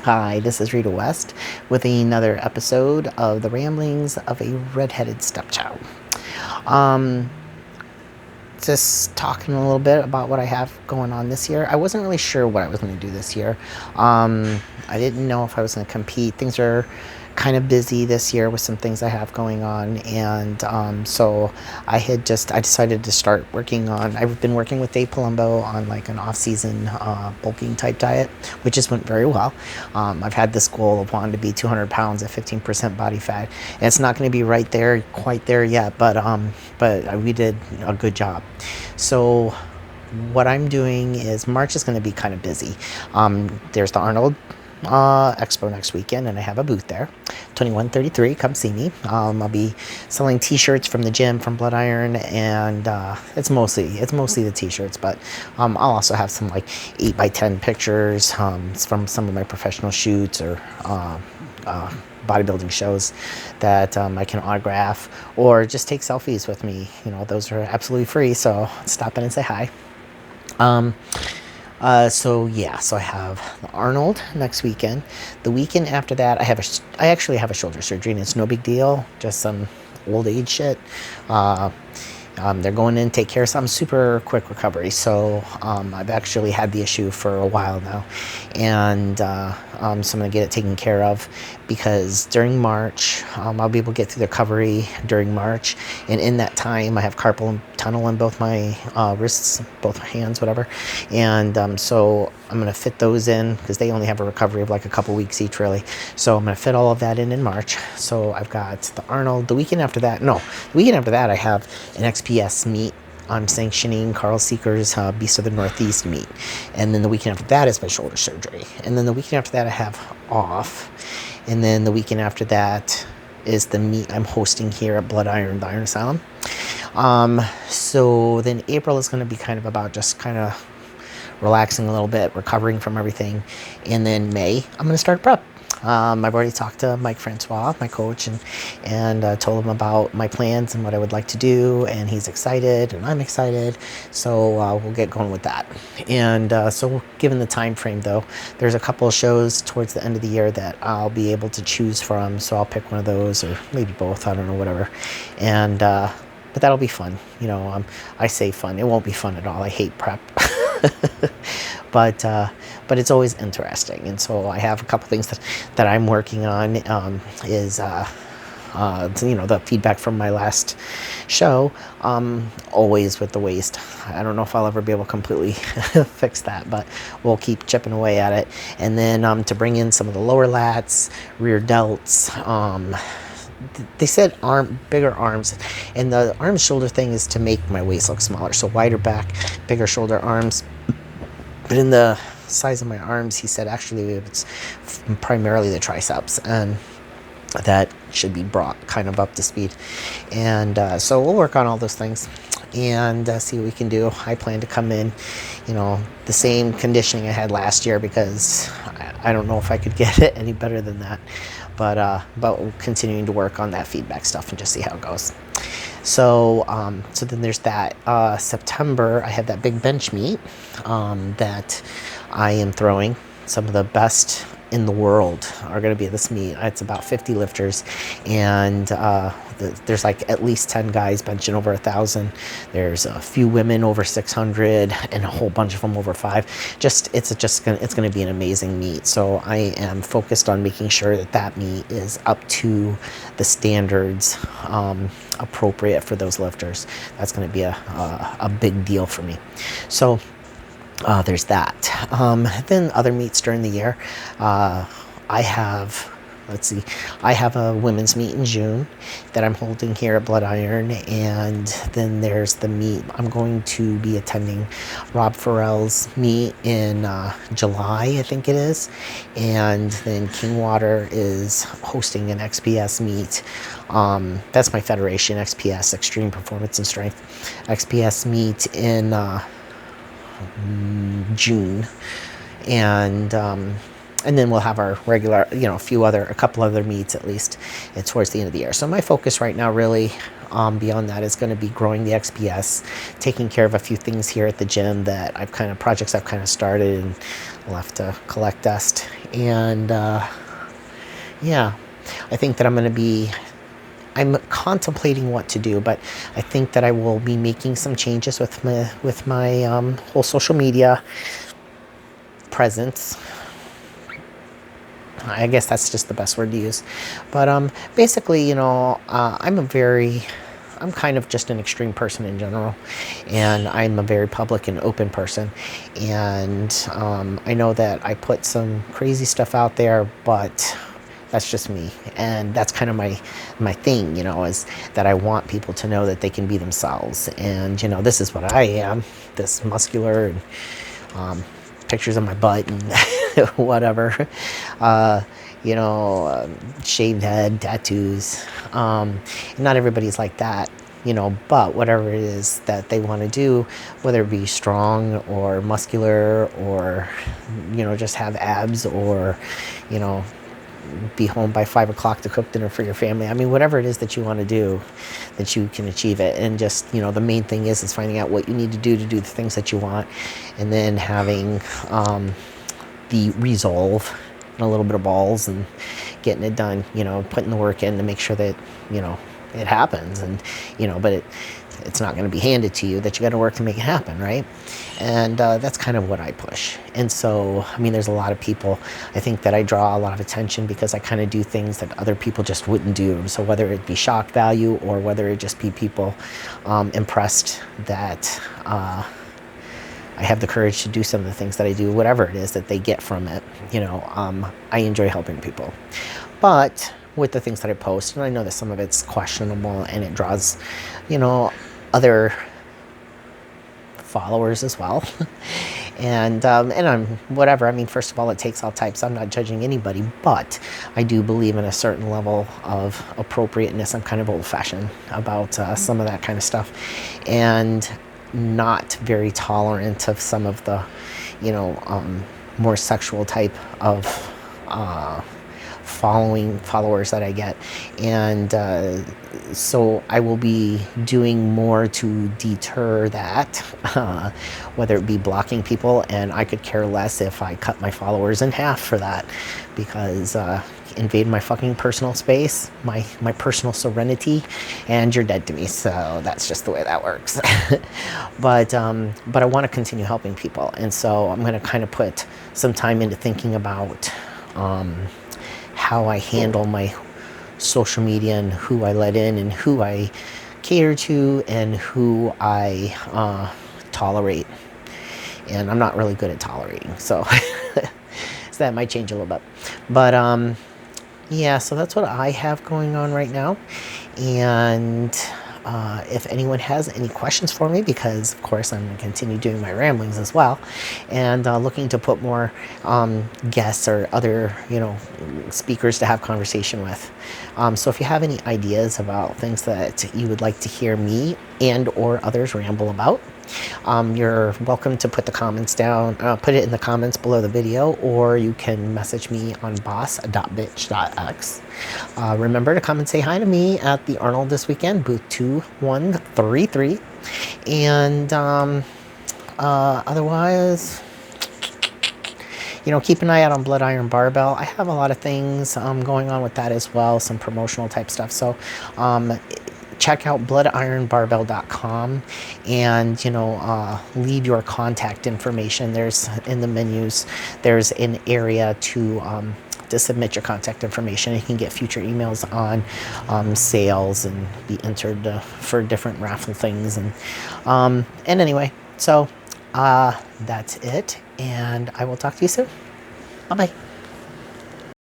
Hi, this is Rita West with another episode of the Ramblings of a Redheaded Stepchild. Um, just talking a little bit about what I have going on this year. I wasn't really sure what I was going to do this year. I didn't know if I was going to compete. Things are kind of busy this year with some things I have going on, and so I decided to start working on. I've been working with Dave Palumbo on like an off-season bulking type diet, which just went very well. I've had this goal of wanting to be 200 pounds at 15% body fat, and it's not going to be right there, quite there yet, but we did a good job. So what I'm doing is March is going to be kind of busy. There's the Arnold Expo next weekend, and I have a booth there. 2133, come see me. I'll be selling t-shirts from the gym, from Blood Iron, and it's mostly the t-shirts, but I'll also have some like 8x10 pictures from some of my professional shoots or bodybuilding shows that I can autograph or just take selfies with me. You know, those are absolutely free, so stop in and say hi. So I have the Arnold next weekend. The weekend after that, I actually have a shoulder surgery, and it's no big deal, just some old age shit. They're going in to take care of some super quick recovery. So I've actually had the issue for a while now, and so I'm going to get it taken care of, because during March, I'll be able to get through the recovery during March, and in that time I have carpal tunnel in both my wrists, both my hands, whatever, and so I'm going to fit those in, because they only have a recovery of like a couple weeks each, really. So I'm going to fit all of that in March. So I've got the Arnold. The weekend after that I have an XPS meet. I'm sanctioning Carl Seeker's Beast of the Northeast meet. And then the weekend after that is my shoulder surgery. And then the weekend after that I have off. And then the weekend after that is the meet I'm hosting here at Blood Iron, the Iron Asylum. So then April is going to be kind of about just kind of relaxing a little bit, recovering from everything. And then May, I'm going to start prep. I've already talked to Mike Francois, my coach, and told him about my plans and what I would like to do, and he's excited, and I'm excited, so we'll get going with that. And so given the time frame, though, there's a couple of shows towards the end of the year that I'll be able to choose from, so I'll pick one of those, or maybe both, I don't know, whatever. And but that'll be fun. You know, I say fun. It won't be fun at all. I hate prep. But it's always interesting, and so I have a couple things that I'm working on. The feedback from my last show, always with the waist. I don't know if I'll ever be able to completely fix that, but we'll keep chipping away at it. And then to bring in some of the lower lats, rear delts. They said bigger arms, and the arm shoulder thing is to make my waist look smaller, so wider back, bigger shoulder, arms. But in the size of my arms, he said actually it's primarily the triceps, and that should be brought kind of up to speed. And so we'll work on all those things and see what we can do. I plan to come in, the same conditioning I had last year, because I don't know if I could get it any better than that. But we're continuing to work on that feedback stuff and just see how it goes. So then there's that. September, I have that big bench meet that I am throwing. Some of the best in the world are going to be at this meet. It's about 50 lifters, and there's like at least 10 guys benching over 1,000. There's a few women over 600, and a whole bunch of them over 5. It's going to be an amazing meet. So I am focused on making sure that meet is up to the standards appropriate for those lifters. That's going to be a big deal for me. So there's that. Then other meets during the year. I have a women's meet in June that I'm holding here at Blood Iron, and then there's the meet. I'm going to be attending Rob Farrell's meet in July, I think it is, and then Kingwater is hosting an XPS meet. That's my federation, XPS, Extreme Performance and Strength, XPS meet in June, and then we'll have our regular, a couple other meets at least towards the end of the year. So my focus right now really beyond that is going to be growing the XPS, taking care of a few things here at the gym that projects I've kind of started and left to collect dust, And yeah, I think that I'm contemplating what to do, but I think that I will be making some changes with my whole social media presence. I guess that's just the best word to use. But basically, you know, I'm kind of just an extreme person in general, and I'm a very public and open person. And I know that I put some crazy stuff out there, but that's just me. And that's kind of my thing, you know, is that I want people to know that they can be themselves. And, you know, this is what I am, this muscular, and pictures of my butt and whatever, you know, shaved head, tattoos. Not everybody's like that, you know, but whatever it is that they want to do, whether it be strong or muscular, or, you know, just have abs, or, you know, be home by 5 o'clock to cook dinner for your family. I mean, whatever it is that you want to do, that you can achieve it. And just, you know, the main thing is finding out what you need to do the things that you want, and then having the resolve and a little bit of balls and getting it done, you know, putting the work in to make sure that, you know, it happens. And, you know, but it's not going to be handed to you, that you got to work to make it happen, right? And that's kind of what I push. And so, I mean, there's a lot of people, I think, that I draw a lot of attention because I kind of do things that other people just wouldn't do. So whether it be shock value, or whether it just be people impressed that I have the courage to do some of the things that I do, whatever it is that they get from it, you know, I enjoy helping people. But with the things that I post, and I know that some of it's questionable, and it draws, you know, other followers as well. And I'm whatever. I mean, first of all, it takes all types. I'm not judging anybody, but I do believe in a certain level of appropriateness. I'm kind of old-fashioned about some of that kind of stuff, and not very tolerant of some of the, you know, more sexual type of followers that I get. And so I will be doing more to deter that, whether it be blocking people, and I could care less if I cut my followers in half for that, because invade my fucking personal space, my personal serenity, and you're dead to me. So that's just the way that works. But I want to continue helping people, and so I'm going to kind of put some time into thinking about how I handle my social media, and who I let in, and who I cater to, and who I tolerate. And I'm not really good at tolerating, so so that might change a little bit. But yeah, so that's what I have going on right now. And if anyone has any questions for me, because of course I'm going to continue doing my ramblings as well, and looking to put more guests or other, you know, speakers to have conversation with. So if you have any ideas about things that you would like to hear me and or others ramble about, you're welcome to put the comments down, put it in the comments below the video, or you can message me on boss.bitch.x. Remember to come and say hi to me at the Arnold this weekend, booth 2133. And otherwise, you know, keep an eye out on Blood Iron Barbell. I have a lot of things going on with that as well, some promotional type stuff. So check out bloodironbarbell.com, and, you know, leave your contact information. There's, in the menus, there's an area to submit your contact information. You can get future emails on sales, and be entered for different raffle things. And anyway, so that's it, and I will talk to you soon. Bye-bye.